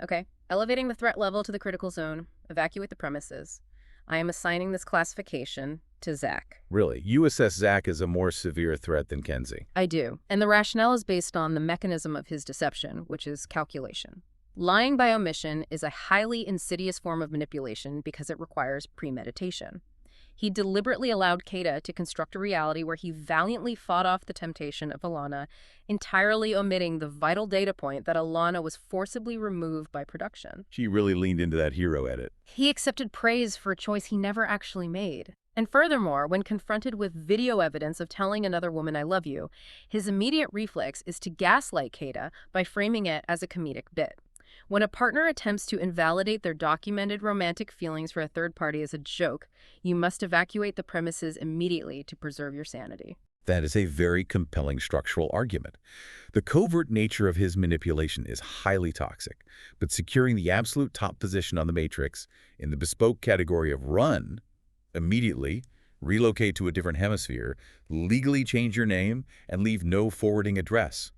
Okay, elevating the threat level to the critical zone, evacuate the premises. I am assigning this classification to Zach. Really? You assess Zach as a more severe threat than Kenzie? I do, and the rationale is based on the mechanism of his deception, which is calculation. Lying by omission is a highly insidious form of manipulation because it requires premeditation. He deliberately allowed Kata to construct a reality where he valiantly fought off the temptation of Alana, entirely omitting the vital data point that Alana was forcibly removed by production. She really leaned into that hero edit. He accepted praise for a choice he never actually made. And furthermore, when confronted with video evidence of telling another woman I love you, his immediate reflex is to gaslight Kata by framing it as a comedic bit. When a partner attempts to invalidate their documented romantic feelings for a third party as a joke, you must evacuate the premises immediately to preserve your sanity. That is a very compelling structural argument. The covert nature of his manipulation is highly toxic, but securing the absolute top position on the matrix in the bespoke category of run, immediately, relocate to a different hemisphere, legally change your name, and leave no forwarding address.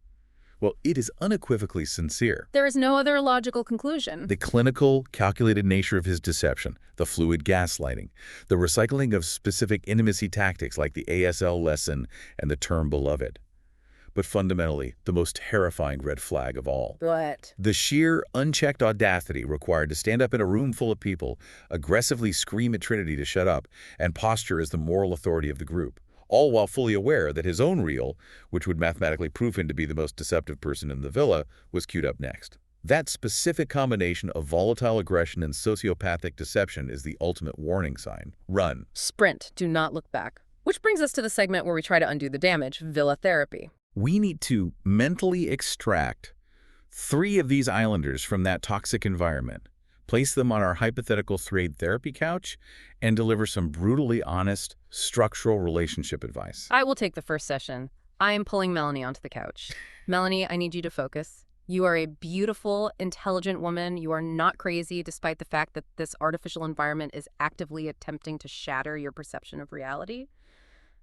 Well, it is unequivocally sincere. There is no other logical conclusion. The clinical, calculated nature of his deception, the fluid gaslighting, the recycling of specific intimacy tactics like the ASL lesson and the term beloved. But fundamentally, the most terrifying red flag of all. What? The sheer, unchecked audacity required to stand up in a room full of people, aggressively scream at Trinity to shut up, and posture as the moral authority of the group. All while fully aware that his own reel, which would mathematically prove him to be the most deceptive person in the villa, was queued up next. That specific combination of volatile aggression and sociopathic deception is the ultimate warning sign. Run. Sprint. Do not look back. Which brings us to the segment where we try to undo the damage, villa therapy. We need to mentally extract 3 of these islanders from that toxic environment, place them on our hypothetical 3-aid therapy couch, and deliver some brutally honest, structural relationship advice. I will take the first session. I am pulling Melanie onto the couch. Melanie, I need you to focus. You are a beautiful, intelligent woman. You are not crazy, despite the fact that this artificial environment is actively attempting to shatter your perception of reality.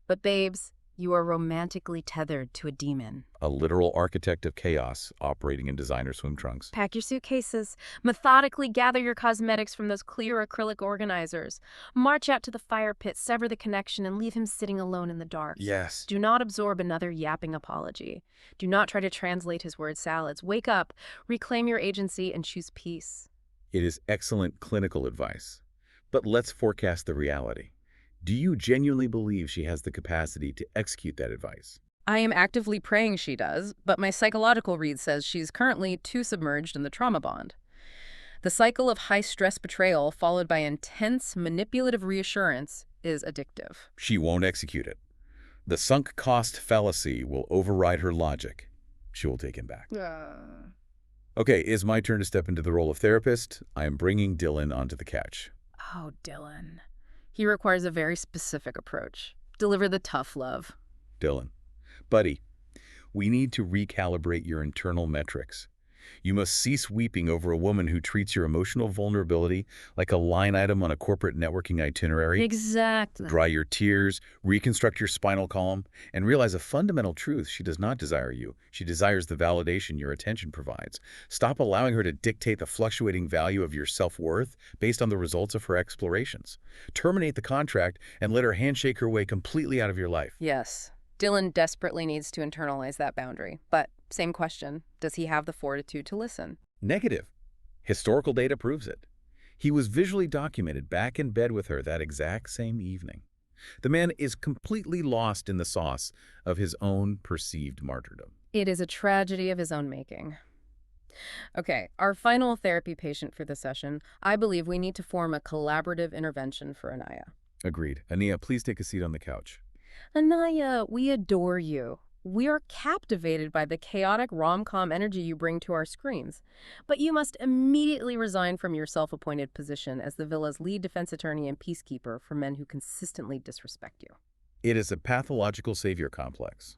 But babes, you are romantically tethered to a demon. A literal architect of chaos operating in designer swim trunks. Pack your suitcases. Methodically gather your cosmetics from those clear acrylic organizers. March out to the fire pit, sever the connection, and leave him sitting alone in the dark. Yes. Do not absorb another yapping apology. Do not try to translate his word salads. Wake up, reclaim your agency, and choose peace. It is excellent clinical advice. But let's forecast the reality. Do you genuinely believe she has the capacity to execute that advice? I am actively praying she does, but my psychological read says she's currently too submerged in the trauma bond. The cycle of high-stress betrayal followed by intense, manipulative reassurance is addictive. She won't execute it. The sunk cost fallacy will override her logic. She will take him back. Okay, it's my turn to step into the role of therapist. I am bringing Dylan onto the couch. Oh, Dylan. He requires a very specific approach. Deliver the tough love. Dylan. Buddy, we need to recalibrate your internal metrics. You must cease weeping over a woman who treats your emotional vulnerability like a line item on a corporate networking itinerary. Exactly. Dry your tears, reconstruct your spinal column, and realize a fundamental truth: she does not desire you. She desires the validation your attention provides. Stop allowing her to dictate the fluctuating value of your self-worth based on the results of her explorations. Terminate the contract and let her handshake her way completely out of your life. Yes. Dylan desperately needs to internalize that boundary. But same question, does he have the fortitude to listen? Negative. Historical data proves it. He was visually documented back in bed with her that exact same evening. The man is completely lost in the sauce of his own perceived martyrdom. It is a tragedy of his own making. Okay, our final therapy patient for the session. I believe we need to form a collaborative intervention for Anaya. Agreed. Ania, please take a seat on the couch. Anaya, we adore you. We are captivated by the chaotic rom-com energy you bring to our screens. But you must immediately resign from your self-appointed position as the villa's lead defense attorney and peacekeeper for men who consistently disrespect you. It is a pathological savior complex.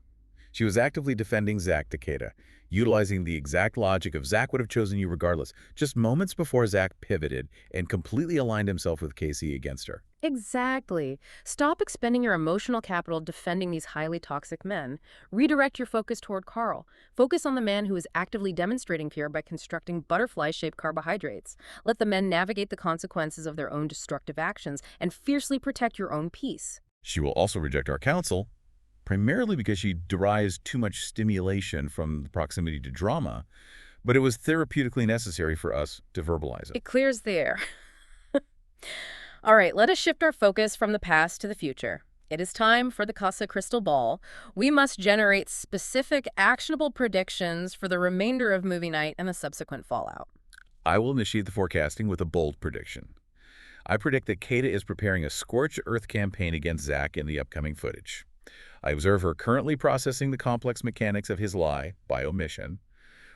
She was actively defending Zach Takeda, utilizing the exact logic of Zach would have chosen you regardless, just moments before Zach pivoted and completely aligned himself with Casey against her. Exactly. Stop expending your emotional capital defending these highly toxic men. Redirect your focus toward Carl. Focus on the man who is actively demonstrating fear by constructing butterfly-shaped carbohydrates. Let the men navigate the consequences of their own destructive actions and fiercely protect your own peace. She will also reject our counsel, primarily because she derives too much stimulation from the proximity to drama, but it was therapeutically necessary for us to verbalize it. It clears the air. All right, let us shift our focus from the past to the future. It is time for the Casa Crystal Ball. We must generate specific, actionable predictions for the remainder of movie night and the subsequent fallout. I will initiate the forecasting with a bold prediction. I predict that Kata is preparing a scorched earth campaign against Zach in the upcoming footage. I observe her currently processing the complex mechanics of his lie by omission.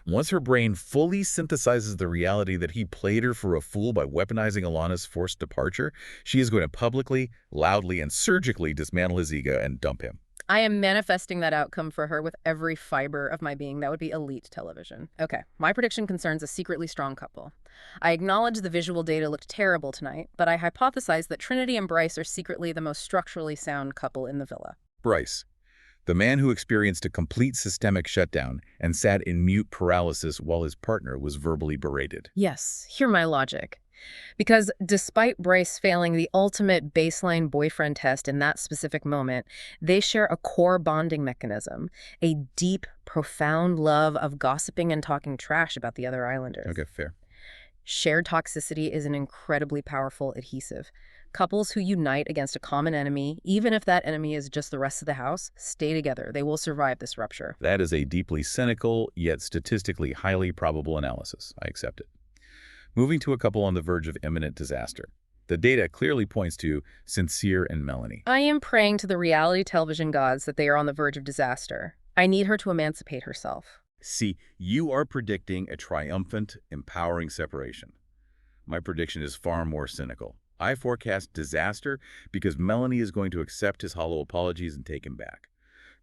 Once her brain fully synthesizes the reality that he played her for a fool by weaponizing Alana's forced departure, she is going to publicly, loudly, and surgically dismantle his ego and dump him. I am manifesting that outcome for her with every fiber of my being. That would be elite television. Okay, my prediction concerns a secretly strong couple. I acknowledge the visual data looked terrible tonight, but I hypothesize that Trinity and Bryce are secretly the most structurally sound couple in the villa. Bryce, the man who experienced a complete systemic shutdown and sat in mute paralysis while his partner was verbally berated. Yes, hear my logic. Because despite Bryce failing the ultimate baseline boyfriend test in that specific moment, they share a core bonding mechanism, a deep, profound love of gossiping and talking trash about the other islanders. Okay, fair. Shared toxicity is an incredibly powerful adhesive. Couples who unite against a common enemy, even if that enemy is just the rest of the house, stay together. They will survive this rupture. That is a deeply cynical, yet statistically highly probable analysis. I accept it. Moving to a couple on the verge of imminent disaster. The data clearly points to Sincere and Melanie. I am praying to the reality television gods that they are on the verge of disaster. I need her to emancipate herself. See, you are predicting a triumphant, empowering separation. My prediction is far more cynical. I forecast disaster because Melanie is going to accept his hollow apologies and take him back.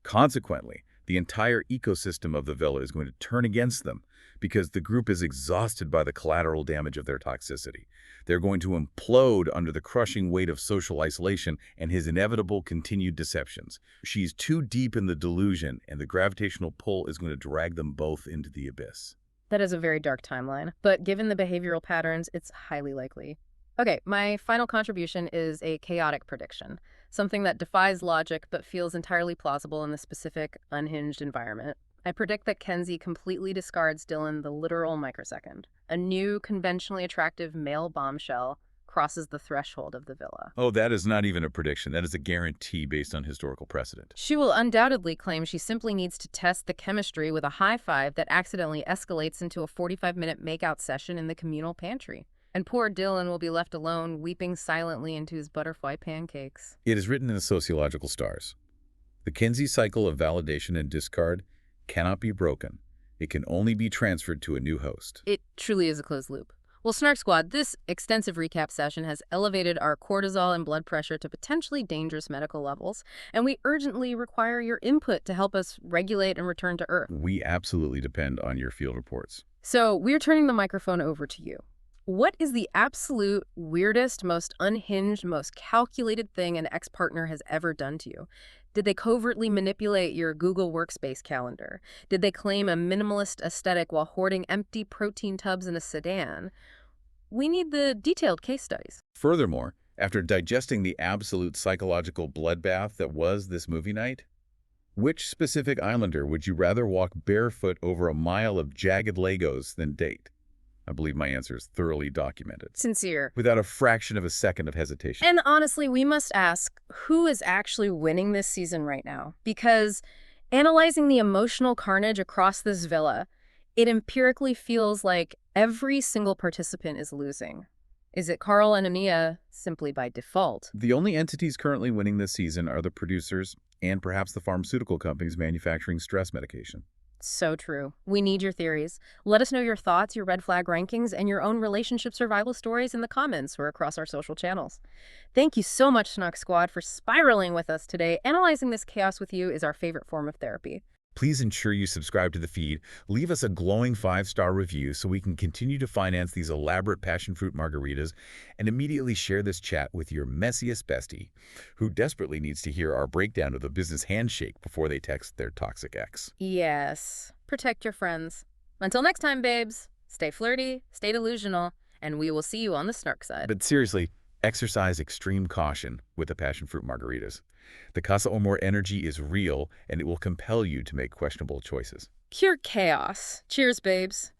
Consequently, the entire ecosystem of the villa is going to turn against them because the group is exhausted by the collateral damage of their toxicity. They're going to implode under the crushing weight of social isolation and his inevitable continued deceptions. She's too deep in the delusion, and the gravitational pull is going to drag them both into the abyss. That is a very dark timeline, but given the behavioral patterns, it's highly likely. Okay, my final contribution is a chaotic prediction, something that defies logic but feels entirely plausible in the specific, unhinged environment. I predict that Kenzie completely discards Dylan the literal microsecond. A new, conventionally attractive male bombshell crosses the threshold of the villa. Oh, that is not even a prediction. That is a guarantee based on historical precedent. She will undoubtedly claim she simply needs to test the chemistry with a high five that accidentally escalates into a 45-minute makeout session in the communal pantry. And poor Dylan will be left alone, weeping silently into his butterfly pancakes. It is written in the sociological stars. The Kenzie cycle of validation and discard cannot be broken. It can only be transferred to a new host. It truly is a closed loop. Well, Snark Squad, this extensive recap session has elevated our cortisol and blood pressure to potentially dangerous medical levels, and we urgently require your input to help us regulate and return to Earth. We absolutely depend on your field reports. So we're turning the microphone over to you. What is the absolute weirdest, most unhinged, most calculated thing an ex-partner has ever done to you? Did they covertly manipulate your Google Workspace calendar? Did they claim a minimalist aesthetic while hoarding empty protein tubs in a sedan? We need the detailed case studies. Furthermore, after digesting the absolute psychological bloodbath that was this movie night, which specific islander would you rather walk barefoot over a mile of jagged Legos than date? I believe my answer is thoroughly documented, Sincere. without a fraction of a second of hesitation. And honestly, we must ask, who is actually winning this season right now? Because analyzing the emotional carnage across this villa, it empirically feels like every single participant is losing. Is it Carl and Ania simply by default? The only entities currently winning this season are the producers and perhaps the pharmaceutical companies manufacturing stress medication. So true. We need your theories. Let us know your thoughts, your red flag rankings, and your own relationship survival stories in the comments or across our social channels. Thank you so much, Snark Squad, for spiraling with us today. Analyzing this chaos with you is our favorite form of therapy. Please ensure you subscribe to the feed, leave us a glowing 5-star review so we can continue to finance these elaborate passion fruit margaritas, and immediately share this chat with your messiest bestie, who desperately needs to hear our breakdown of the business handshake before they text their toxic ex. Yes. Protect your friends. Until next time, babes, stay flirty, stay delusional, and we will see you on the snark side. But seriously, exercise extreme caution with the passion fruit margaritas. The Casa Amor energy is real, and it will compel you to make questionable choices. Pure chaos. Cheers, babes.